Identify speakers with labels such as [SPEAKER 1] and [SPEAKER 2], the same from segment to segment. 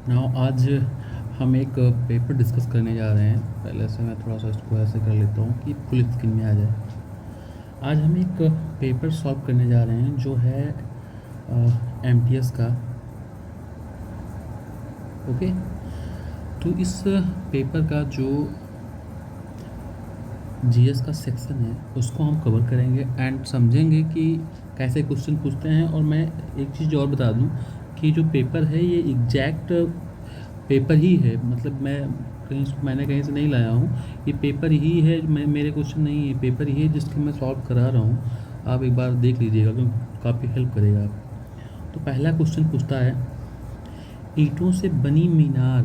[SPEAKER 1] Now आज हम एक पेपर डिस्कस करने जा रहे हैं। पहले से मैं थोड़ा सा इसको ऐसे कर लेता हूँ कि फुल स्क्रीन में आ जाए। आज हम एक पेपर सॉल्व करने जा रहे हैं जो है एमटीएस का। ओके, तो इस पेपर का जो जीएस का सेक्शन है उसको हम कवर करेंगे एंड समझेंगे कि कैसे क्वेश्चन पूछते हैं। और मैं एक चीज़ और बता दूं कि जो पेपर है ये एग्जैक्ट पेपर ही है, मतलब मैंने कहीं से नहीं लाया हूँ। ये पेपर ही है, मेरे क्वेश्चन नहीं है, पेपर ही है जिसके मैं सॉल्व करा रहा हूँ। आप एक बार देख लीजिएगा क्योंकि काफ़ी हेल्प करेगा आप। तो पहला क्वेश्चन पूछता है, ईंटों से बनी मीनार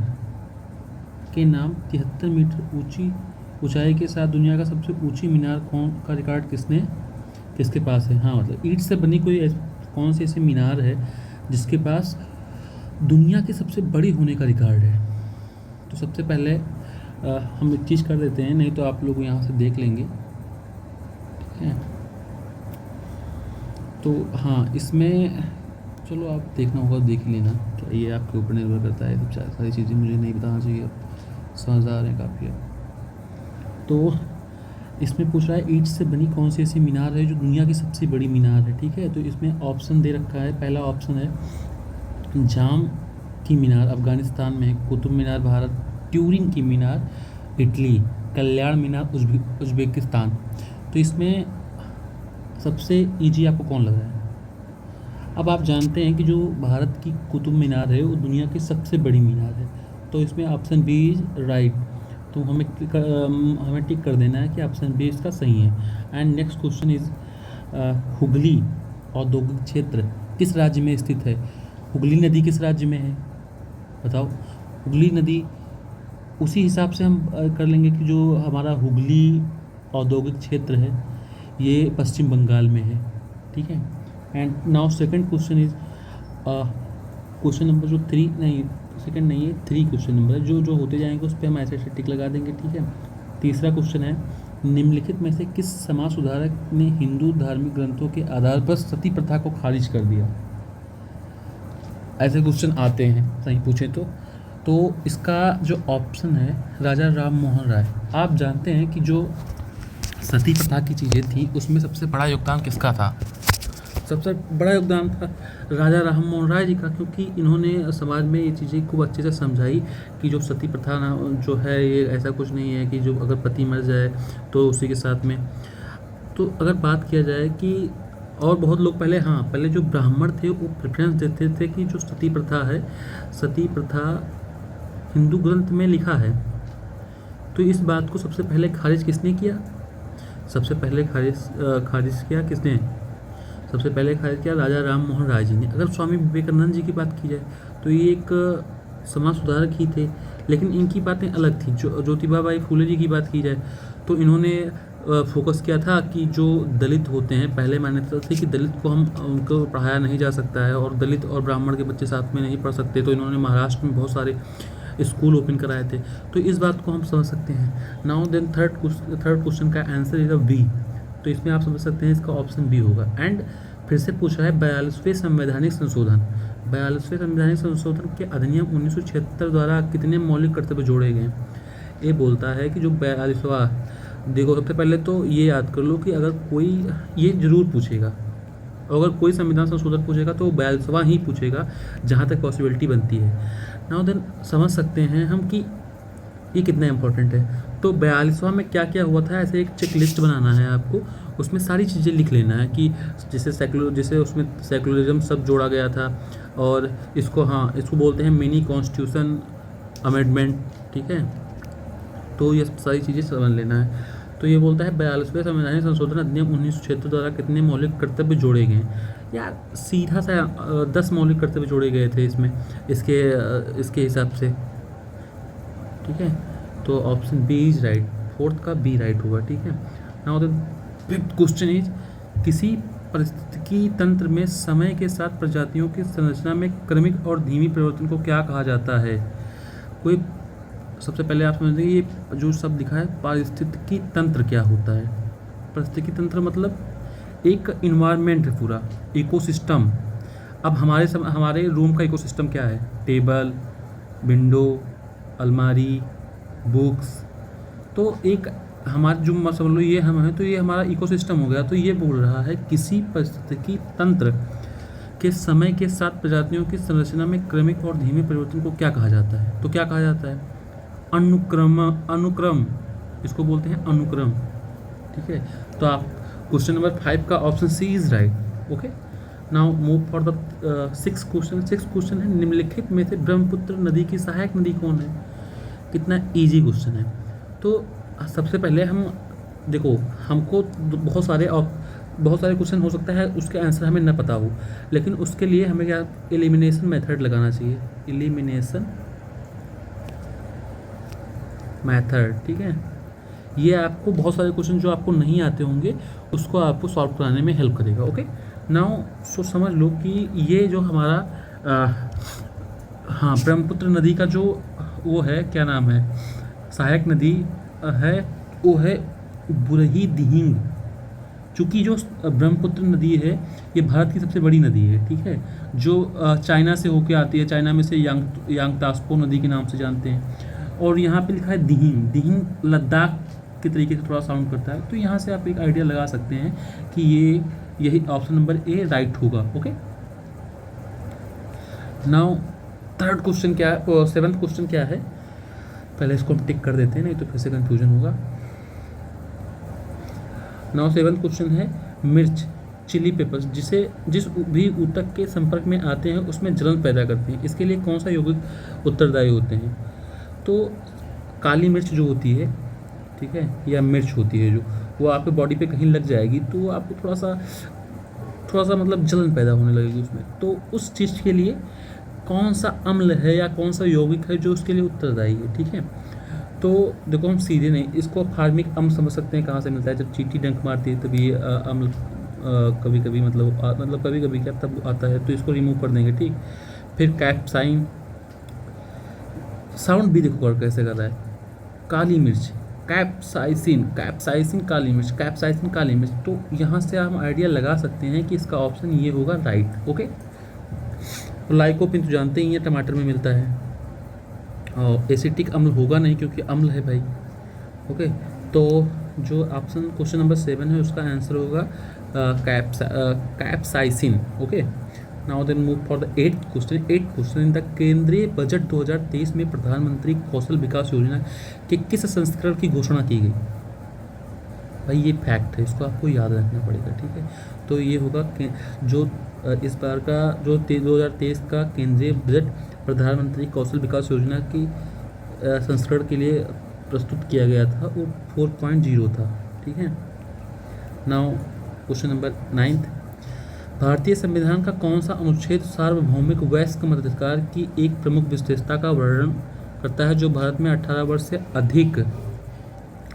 [SPEAKER 1] के नाम 73 मीटर ऊंचाई के साथ दुनिया का सबसे ऊंची मीनार का रिकॉर्ड किसके पास है। हाँ, मतलब ईंट से बनी कौन सी ऐसी मीनार है जिसके पास दुनिया की सबसे बड़ी होने का रिकॉर्ड है। तो सबसे पहले हम एक चीज़ कर देते हैं, नहीं तो आप लोग यहाँ से देख लेंगे। ठीक है, तो हाँ, इसमें चलो आप देखना होगा, देख ही लेना। क्या ये आपके ऊपर निर्भर करता है, सब सारी चीज़ें मुझे नहीं बताना चाहिए, आप समझदार हैं काफ़ी आप। तो इसमें पूछ रहा है ईंट से बनी कौन सी ऐसी मीनार है जो दुनिया की सबसे बड़ी मीनार है। ठीक है, तो इसमें ऑप्शन दे रखा है। पहला ऑप्शन है जाम की मीनार अफ़गानिस्तान में, कुतुब मीनार भारत, ट्यूरिंग की मीनार इटली, कल्याण मीनार उज़्बेकिस्तान। तो इसमें सबसे इजी आपको कौन लग रहा है? अब आप जानते हैं कि जो भारत की कुतुब मीनार है वो दुनिया की सबसे बड़ी मीनार है। तो इसमें ऑप्शन बी इज़ राइट। तो हमें टिक कर देना है कि ऑप्शन बी इसका सही है। And next question is Hooghly औद्योगिक क्षेत्र किस राज्य में स्थित है? हुगली नदी किस राज्य में है बताओ? हुगली नदी उसी हिसाब से हम कर लेंगे कि जो हमारा हुगली औद्योगिक क्षेत्र है ये पश्चिम बंगाल में है। ठीक है, and now second question is question number जो थ्री नहीं, सेकंड नहीं है, थ्री क्वेश्चन नंबर है। जो जो होते जाएंगे उस पर हम ऐसे ऐसे टिक लगा देंगे। ठीक है, तीसरा क्वेश्चन है, निम्नलिखित में से किस समाज सुधारक ने हिंदू धार्मिक ग्रंथों के आधार पर सती प्रथा को खारिज कर दिया? ऐसे क्वेश्चन आते हैं सही पूछे तो इसका जो ऑप्शन है राजा राम मोहन राय। आप जानते हैं कि जो सती प्रथा की चीज़ें थी उसमें सबसे बड़ा योगदान किसका था? सबसे बड़ा योगदान था राजा राम मोहन राय जी का, क्योंकि इन्होंने समाज में ये चीज़ें खूब अच्छे से समझाई कि जो सती प्रथा ना जो है ये ऐसा कुछ नहीं है कि जो अगर पति मर जाए तो उसी के साथ में। तो अगर बात किया जाए कि और बहुत लोग पहले जो ब्राह्मण थे वो प्रेफरेंस देते थे कि जो सती प्रथा है, सती प्रथा हिंदू ग्रंथ में लिखा है। तो इस बात को सबसे पहले खारिज किसने किया? सबसे पहले खारिज किया किसने? सबसे पहले खारिज किया राजा राम मोहन राय जी ने। अगर स्वामी विवेकानंद जी की बात की जाए तो ये एक समाज सुधारक ही थे, लेकिन इनकी बातें अलग थी। जो ज्योतिबा बाई फूले जी की बात की जाए तो इन्होंने फोकस किया था कि जो दलित होते हैं, पहले मान्यता थी कि दलित को उनको पढ़ाया नहीं जा सकता है और दलित और ब्राह्मण के बच्चे साथ में नहीं पढ़ सकते। तो इन्होंने महाराष्ट्र में बहुत सारे स्कूल ओपन कराए थे। तो इस बात को हम समझ सकते हैं। नाउ देन थर्ड क्वेश्चन का आंसर इज बी। तो इसमें आप समझ सकते हैं इसका ऑप्शन बी होगा। एंड फिर से पूछा है 42वें संवैधानिक संशोधन। 42वें संवैधानिक संशोधन के अधिनियम 1976 द्वारा कितने मौलिक कर्तव्य जोड़े गए? ये बोलता है कि जो 42वां, देखो सबसे पहले तो ये याद कर लो कि अगर कोई ये जरूर पूछेगा, अगर कोई संविधान संशोधन पूछेगा तो 42वां ही पूछेगा जहाँ तक पॉसिबिलिटी बनती है। नाउ देन समझ सकते हैं हम कि ये कितना इंपॉर्टेंट है। तो 42वां में क्या क्या हुआ था, ऐसे एक चेक लिस्ट बनाना है आपको, उसमें सारी चीज़ें लिख लेना है कि जैसे उसमें सेकुलरिज्म सब जोड़ा गया था। और इसको बोलते हैं मिनी कॉन्स्टिट्यूशन अमेंडमेंट। ठीक है, तो ये सारी चीज़ें समझ लेना है। तो ये बोलता है 42वें संवैधानिक संशोधन अधिनियम 1976 द्वारा कितने मौलिक कर्तव्य जोड़े गए? यार सीधा सा 10 मौलिक कर्तव्य जोड़े गए थे इसमें, इसके हिसाब से। ठीक है, तो option B is right, fourth का बी राइट होगा। ठीक है, now the fifth question is, किसी पारिस्थितिकी तंत्र में समय के साथ प्रजातियों की संरचना में क्रमिक और धीमी परिवर्तन को क्या कहा जाता है? कोई सबसे पहले आप समझ लीजिए ये जो शब्द लिखा है पारिस्थितिकी तंत्र क्या होता है? पारिस्थितिकी तंत्र मतलब एक इन्वायरमेंट है, पूरा इकोसिस्टम। अब हमारे रूम का इकोसिस्टम क्या है? टेबल, विंडो, अलमारी, बुक्स। तो एक हमारे जो समझ लो ये हम हैं, तो ये हमारा इकोसिस्टम हो गया। तो ये बोल रहा है किसी पारिस्थितिकी तंत्र के समय के साथ प्रजातियों की संरचना में क्रमिक और धीमे परिवर्तन को क्या कहा जाता है? तो क्या कहा जाता है? अनुक्रम, इसको बोलते हैं अनुक्रम। ठीक है, तो आप क्वेश्चन नंबर 5 का option C is right. Okay, now move for the six question है, निम्नलिखित में से ब्रह्मपुत्र नदी की सहायक नदी कौन है? कितना इजी क्वेश्चन है। तो सबसे पहले हम देखो, हमको बहुत सारे क्वेश्चन हो सकता है उसके आंसर हमें न पता हो, लेकिन उसके लिए हमें क्या एलिमिनेशन मेथड लगाना चाहिए, एलिमिनेशन मेथड। ठीक है, ये आपको बहुत सारे क्वेश्चन जो आपको नहीं आते होंगे उसको आपको सॉल्व कराने में हेल्प करेगा। ओके, नाउ सो समझ लो कि ये जो हमारा हाँ ब्रह्मपुत्र नदी का जो वो है, क्या नाम है, सहायक नदी है, वो है बुरही दिहिंग। चूँकि जो ब्रह्मपुत्र नदी है ये भारत की सबसे बड़ी नदी है। ठीक है, जो चाइना से होके आती है, चाइना में से यांगतास्पो नदी के नाम से जानते हैं। और यहाँ पे लिखा है दिहिंग लद्दाख के तरीके से थोड़ा साउंड करता है। तो यहाँ से आप एक आइडिया लगा सकते हैं कि यही ऑप्शन नंबर ए राइट होगा। ओके, नाउ थर्ड क्वेश्चन क्या है, सेवन्थ क्वेश्चन क्या है, पहले इसको हम टिक कर देते हैं, नहीं तो फिर से कंफ्यूजन होगा। नाउ सेवन्थ क्वेश्चन है, मिर्च, चिली पेपर्स जिस भी ऊतक के संपर्क में आते हैं उसमें जलन पैदा करते हैं, इसके लिए कौन सा यौगिक उत्तरदायी होते हैं? तो काली मिर्च जो होती है, ठीक है, या मिर्च होती है जो, वो आपके बॉडी पे कहीं लग जाएगी तो आपको थोड़ा सा मतलब जलन पैदा होने लगेगी उसमें। तो उस चीज़ के लिए कौन सा अम्ल है या कौन सा यौगिक है जो उसके लिए उत्तरदायी है? ठीक है, तो देखो हम सीधे नहीं, इसको फार्मिक अम्ल समझ सकते हैं कहाँ से मिलता है, जब चींटी डंक मारती है तभी अम्ल कभी कभी मतलब कभी कभी क्या तब आता है, तो इसको रिमूव कर देंगे। ठीक, फिर कैप्साइन, साउंड भी देखो और कैसे कर रहा है, काली मिर्च, कैप्साइसिन काली मिर्च। तो यहाँ से हम आइडिया लगा सकते हैं कि इसका ऑप्शन ये होगा राइट। ओके, लाइकोपिन तो जानते ही हैं टमाटर में मिलता है, और एसिटिक अम्ल होगा नहीं क्योंकि अम्ल है भाई। ओके, तो जो ऑप्शन क्वेश्चन नंबर 7 है उसका आंसर होगा capsaicin. Okay, now then move for the eighth question, in the केंद्रीय बजट 2023 में प्रधानमंत्री कौशल विकास योजना के किस संस्करण की घोषणा की गई? भाई ये फैक्ट है, इसको आपको याद रखना पड़ेगा। ठीक है, तो ये होगा जो इस बार का जो 2023 का केंद्रीय बजट प्रधानमंत्री कौशल विकास योजना की संस्करण के लिए प्रस्तुत किया गया था, वो 4.0 था। ठीक है, नाउ क्वेश्चन नंबर 9, भारतीय संविधान का कौन सा अनुच्छेद सार्वभौमिक वयस्क मताधिकार की एक प्रमुख विशेषता का वर्णन करता है जो भारत में 18 वर्ष से अधिक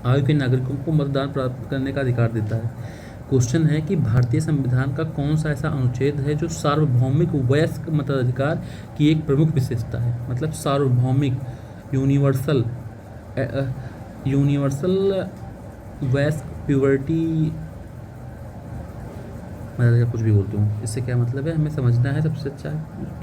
[SPEAKER 1] आयु के नागरिकों को मतदान प्राप्त करने का अधिकार देता है? क्वेश्चन है कि भारतीय संविधान का कौन सा ऐसा अनुच्छेद है जो सार्वभौमिक वयस्क मताधिकार की एक प्रमुख विशेषता है, मतलब सार्वभौमिक, यूनिवर्सल वयस्क प्यूबर्टी, मैं कुछ भी बोलता हूँ, इससे क्या मतलब है हमें समझना है सबसे अच्छा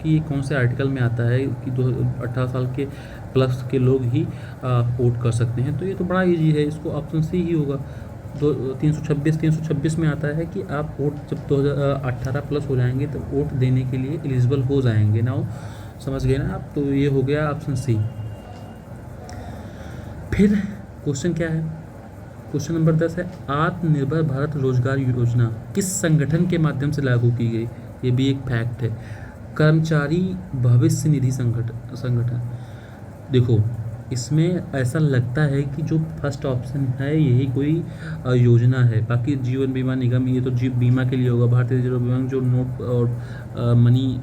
[SPEAKER 1] कि ये कौन से आर्टिकल में आता है कि 18 साल के प्लस के लोग ही वोट कर सकते हैं। तो ये तो बड़ा इजी है, इसको ऑप्शन सी ही होगा। 326 में आता है कि आप वोट जब 2018 प्लस हो जाएंगे तो वोट देने के लिए एलिजिबल हो जाएंगे। नाउ समझ गए ना आप? तो ये हो गया ऑप्शन सी। फिर क्वेश्चन क्या है, क्वेश्चन नंबर 10 है, आत्मनिर्भर भारत रोजगार योजना किस संगठन के माध्यम से लागू की गई? ये भी एक फैक्ट है, कर्मचारी भविष्य निधि संगठन। देखो इसमें ऐसा लगता है कि जो फर्स्ट ऑप्शन है यही कोई योजना है, बाकी जीवन बीमा निगम ये तो जीव बीमा के लिए होगा। भारतीय रिजर्व बैंक जो नोट और मनी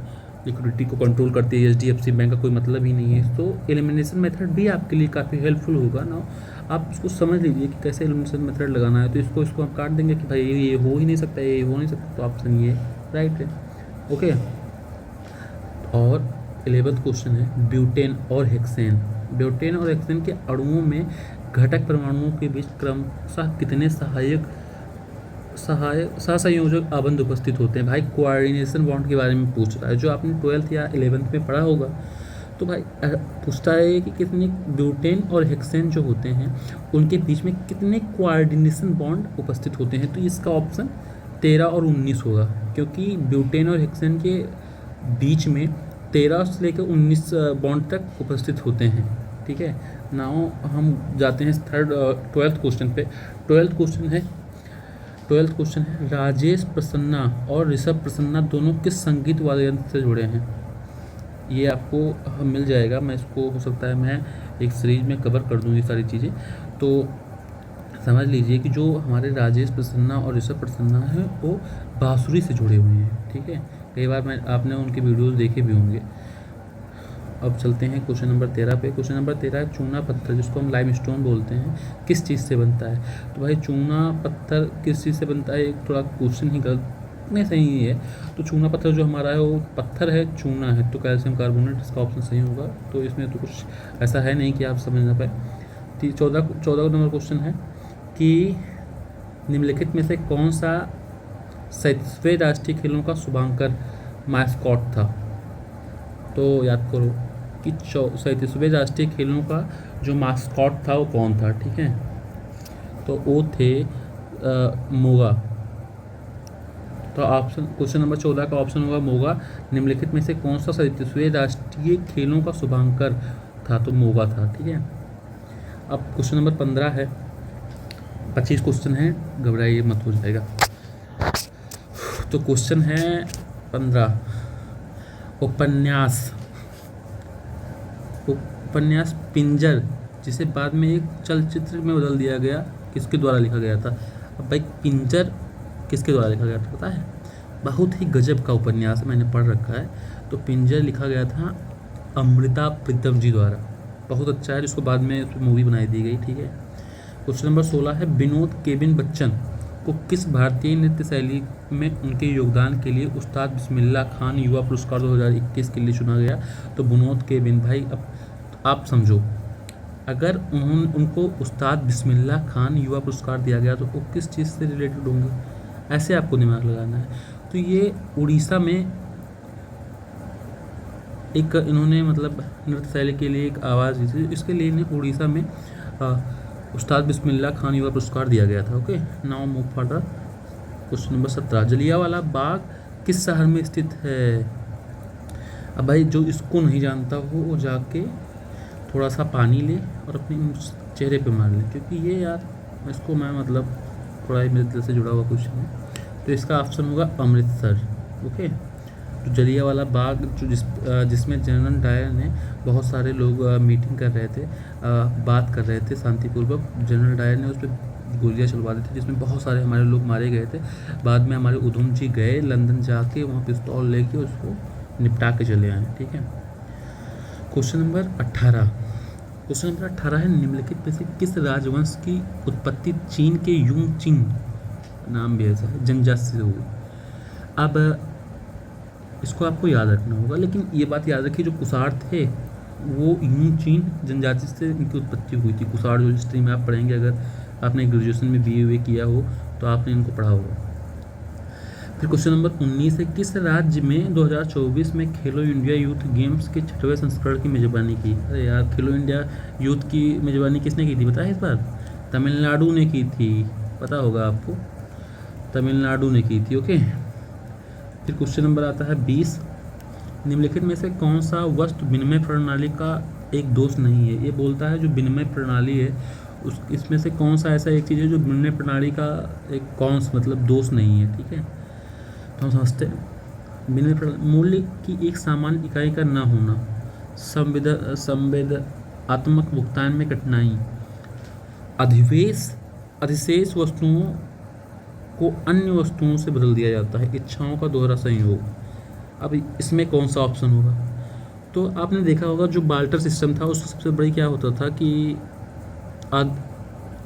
[SPEAKER 1] लिक्विडिटी को कंट्रोल करती है, HDFC बैंक का कोई मतलब ही नहीं है। तो एलिमिनेशन मेथड भी आपके लिए काफ़ी हेल्पफुल होगा ना, आप इसको समझ लीजिए कि कैसे एलिमिनेशन मेथड लगाना है। तो इसको हम काट देंगे कि भाई ये हो ही नहीं सकता, ये हो नहीं सकता, तो ऑप्शन ये राइट है। ओके, और 11वां क्वेश्चन है, ब्यूटेन और हेक्सेन के अणुओं में घटक परमाणुओं के बीच क्रमशः कितने सहसंयोजक आबंध उपस्थित होते हैं? भाई कोऑर्डिनेशन बॉन्ड के बारे में पूछ रहा है, जो आपने 12th या 11th में पढ़ा होगा। तो भाई पूछता है कि कितने ब्यूटेन और हेक्सेन जो होते हैं उनके बीच में कितने कोऑर्डिनेशन बॉन्ड उपस्थित होते हैं, तो इसका ऑप्शन 13 और 19 होगा, क्योंकि ब्यूटेन और हेक्सेन के बीच में 13 से लेकर 19 बॉन्ड तक उपस्थित होते हैं। ठीक है, नाउ हम जाते हैं ट्वेल्थ क्वेश्चन पे। ट्वेल्थ क्वेश्चन है राजेश प्रसन्ना और ऋषभ प्रसन्ना दोनों किस संगीत वाद्य यंत्र से जुड़े हैं। ये आपको मिल जाएगा, मैं इसको हो सकता है मैं एक सीरीज में कवर कर दूँ ये सारी चीज़ें। तो समझ लीजिए कि जो हमारे राजेश प्रसन्ना और ऋषभ प्रसन्ना हैं वो बांसुरी से जुड़े हुए हैं। ठीक है, कई बार आपने उनके वीडियोस देखे भी होंगे। अब चलते हैं क्वेश्चन नंबर 13 पे। क्वेश्चन नंबर 13 है चूना पत्थर जिसको हम लाइमस्टोन बोलते हैं किस चीज़ से बनता है। तो भाई चूना पत्थर किस चीज़ से बनता है, एक थोड़ा क्वेश्चन ही गलत नहीं सही ही है। तो चूना पत्थर जो हमारा है वो पत्थर है, चूना है, तो कैल्शियम कार्बोनेट इसका ऑप्शन सही होगा। तो इसमें तो कुछ ऐसा है नहीं कि आप समझ ना पाए। 14 नंबर क्वेश्चन है कि निम्नलिखित में से कौन सा 37वें राष्ट्रीय खेलों का शुभांकर मास्कॉट था। तो याद करो कि 37वें राष्ट्रीय खेलों का जो मास्कॉट था वो कौन था। ठीक है, तो वो थे मोगा। तो ऑप्शन क्वेश्चन नंबर 14 का ऑप्शन होगा मोगा। निम्नलिखित में से कौन सा 37वें राष्ट्रीय खेलों का शुभांकर था, तो मोगा था। ठीक है, अब क्वेश्चन नंबर 15 है, 25 क्वेश्चन है, घबराइए मत, हो जाएगा। तो क्वेश्चन है 15 उपन्यास पिंजर जिसे बाद में एक चलचित्र में बदल दिया गया किसके द्वारा लिखा गया था। अब भाई पिंजर किसके द्वारा लिखा गया था पता है, बहुत ही गजब का उपन्यास मैंने पढ़ रखा है। तो पिंजर लिखा गया था अमृता प्रीतम जी द्वारा, बहुत अच्छा है, जिसको बाद में मूवी बनाई दी गई। ठीक है, क्वेश्चन नंबर 16 है विनोद केबिन बच्चन को किस भारतीय नृत्य शैली में उनके योगदान के लिए उस्ताद बिस्मिल्लाह खान युवा पुरस्कार 2021 के लिए चुना गया। तो विनोद केबिन भाई, अब आप समझो, अगर उनको उस्ताद बिस्मिल्लाह खान युवा पुरस्कार दिया गया तो वो किस चीज़ से रिलेटेड होंगे, ऐसे आपको दिमाग लगाना है। तो ये उड़ीसा में एक इन्होंने मतलब नृत्य शैली के लिए एक आवाज़ दी थी, इसके लिए इन्हें उड़ीसा में उस्ताद बिस्मिल्लाह खान युवा पुरस्कार दिया गया था। Okay, now move for the question number 17 Jallianwala Bagh किस शहर में स्थित है। अब भाई जो इसको नहीं जानता हो वो जाके थोड़ा सा पानी ले और अपने चेहरे पे मार ले, क्योंकि ये यार इसको मैं मतलब थोड़ा ही मेरे दिल से जुड़ा हुआ क्वेश्चन है। तो इसका ऑप्शन होगा अमृतसर। ओके, तो जलियांवाला बाग जिसमें जनरल डायर ने बहुत सारे लोग मीटिंग कर रहे थे, बात कर रहे थे शांतिपूर्वक, जनरल डायर ने उस पर गोलियाँ चलवा दी थी, जिसमें बहुत सारे हमारे लोग मारे गए थे। बाद में हमारे उधम जी गए लंदन जाके वहाँ पिस्तौल लेके उसको निपटा के चले आए। ठीक है, क्वेश्चन नंबर 18 है निम्नलिखित में से किस राजवंश की उत्पत्ति चीन के यूंग चिंग नाम भी ऐसा है जनजाति से हुई। अब इसको आपको याद रखना होगा, लेकिन ये बात याद रखिए जो कुषाण थे वो यूंग चीन जनजाति से इनकी उत्पत्ति हुई थी। कुषाण जो हिस्ट्री में आप पढ़ेंगे, अगर आपने ग्रेजुएशन में BA किया हो तो आपने इनको पढ़ा होगा। फिर क्वेश्चन नंबर 19 है किस राज्य में 2024 में खेलो इंडिया यूथ गेम्स के 6वें संस्करण की मेजबानी की। अरे यार, खेलो इंडिया यूथ की मेजबानी किसने की थी पता है इस बार? तमिलनाडु ने की थी, पता होगा आपको, तमिलनाडु ने की थी। ओके, फिर क्वेश्चन नंबर आता है 20 निम्नलिखित में से कौन सा वस्तु विनिमय प्रणाली का एक दोष नहीं है। ये बोलता है जो विनिमय प्रणाली है इसमें से कौन सा ऐसा एक चीज़ है जो विनिमय प्रणाली का एक मतलब दोष नहीं है। ठीक है, तो हम समझते हैं विनिमय मूल्य की एक सामान्य इकाई का न होना, संवेदनात्मक भुगतान में कठिनाई, अधिशेष वस्तुओं को अन्य वस्तुओं से बदल दिया जाता है, इच्छाओं का दोहरा संयोग। अब इसमें कौन सा ऑप्शन होगा? तो आपने देखा होगा जो बाल्टर सिस्टम था उससे सबसे बड़ी क्या होता था कि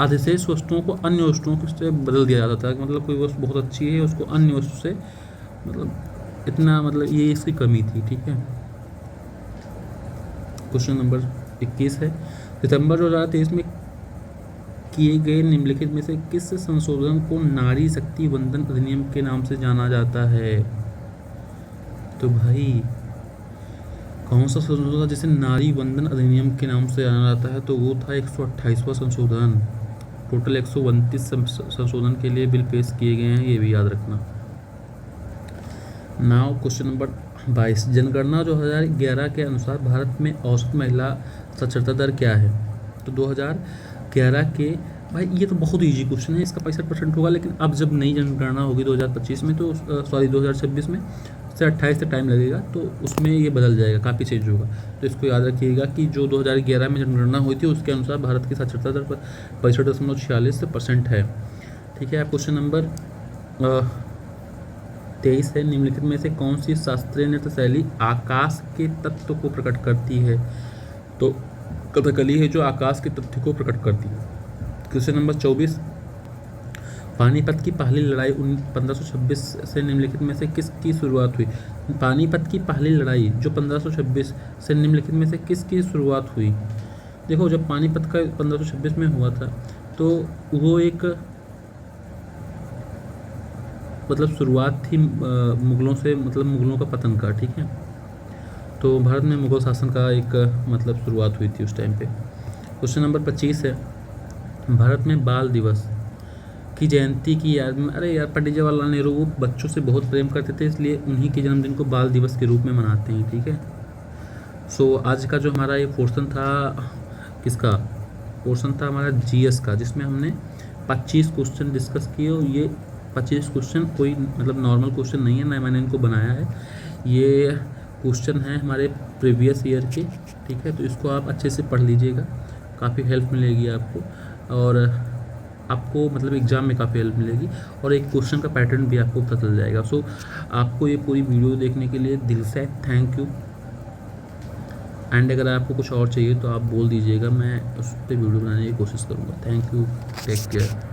[SPEAKER 1] अधिशेष वस्तुओं को अन्य वस्तुओं से बदल दिया जाता था। मतलब कोई वस्तु बहुत अच्छी है उसको अन्य वस्तु से मतलब इतना मतलब ये इसकी कमी थी। ठीक है, क्वेश्चन नंबर 21 है सितंबर 2023 में किए गए निम्नलिखित में से किस संशोधन को नारी शक्ति वंदन अधिनियम के नाम से जाना जाता है। तो भाई कौन सा संशोधन था जिसे नारी वंदन अधिनियम के नाम से जाना जाता है? तो वो था 128वां संशोधन। टोटल 129 संशोधन के लिए बिल पेश किए गए हैं, ये भी याद रखना। नाउ क्वेश्चन नंबर 22, जनगणना 2011 के अनुसार भारत में औसत महिला साक्षरता दर क्या है? तो 2011 के, भाई ये तो बहुत ईजी क्वेश्चन है, इसका 65% होगा, लेकिन अब जब नई जनगणना होगी 2025 में, तो 2026 में से 28 तक टाइम लगेगा, तो उसमें ये बदल जाएगा, काफ़ी चेंज होगा। तो इसको याद रखिएगा कि जो 2011 में जनगणना हुई थी उसके अनुसार भारत की साक्षरता दर 65.46% है। ठीक है। आप क्वेश्चन नंबर 23 है, निम्नलिखित में से कौन सी शास्त्रीय नृत्य शैली आकाश के तत्व को प्रकट करती है? तो कथकली है जो आकाश के तथ्य को प्रकट करती है। क्वेश्चन नंबर 24, पानीपत की पहली लड़ाई 1526 से निम्नलिखित में से किसकी शुरुआत हुई? पानीपत की पहली लड़ाई जो 1526 से निम्नलिखित में से किसकी शुरुआत हुई? देखो, जब पानीपत का 1526 में हुआ था, तो वो एक मतलब शुरुआत थी मुगलों से, मतलब मुगलों का पतन का। ठीक है। तो भारत में मुगल शासन का एक मतलब शुरुआत हुई थी उस टाइम पे। क्वेश्चन नंबर 25 है, भारत में बाल दिवस की जयंती की याद में, अरे यार, पंडित जवाहरलाल नेहरू वो बच्चों से बहुत प्रेम करते थे, इसलिए उन्हीं के जन्मदिन को बाल दिवस के रूप में मनाते हैं। ठीक है। सो आज का जो हमारा ये पोर्शन था, किसका पोर्शन था? हमारा जीएस का, जिसमें हमने 25 क्वेश्चन डिस्कस किए। और ये 25 क्वेश्चन कोई मतलब नॉर्मल क्वेश्चन नहीं है, ना मैंने इनको बनाया है, ये क्वेश्चन है हमारे प्रीवियस ईयर के। ठीक है। तो इसको आप अच्छे से पढ़ लीजिएगा, काफ़ी हेल्प मिलेगी आपको, और आपको मतलब एग्ज़ाम में काफ़ी हेल्प मिलेगी, और एक क्वेश्चन का पैटर्न भी आपको पता चल जाएगा। सो आपको ये पूरी वीडियो देखने के लिए दिल से थैंक यू। एंड अगर आपको कुछ और चाहिए तो आप बोल दीजिएगा, मैं उस पर वीडियो बनाने की कोशिश करूँगा। Thank you, take care.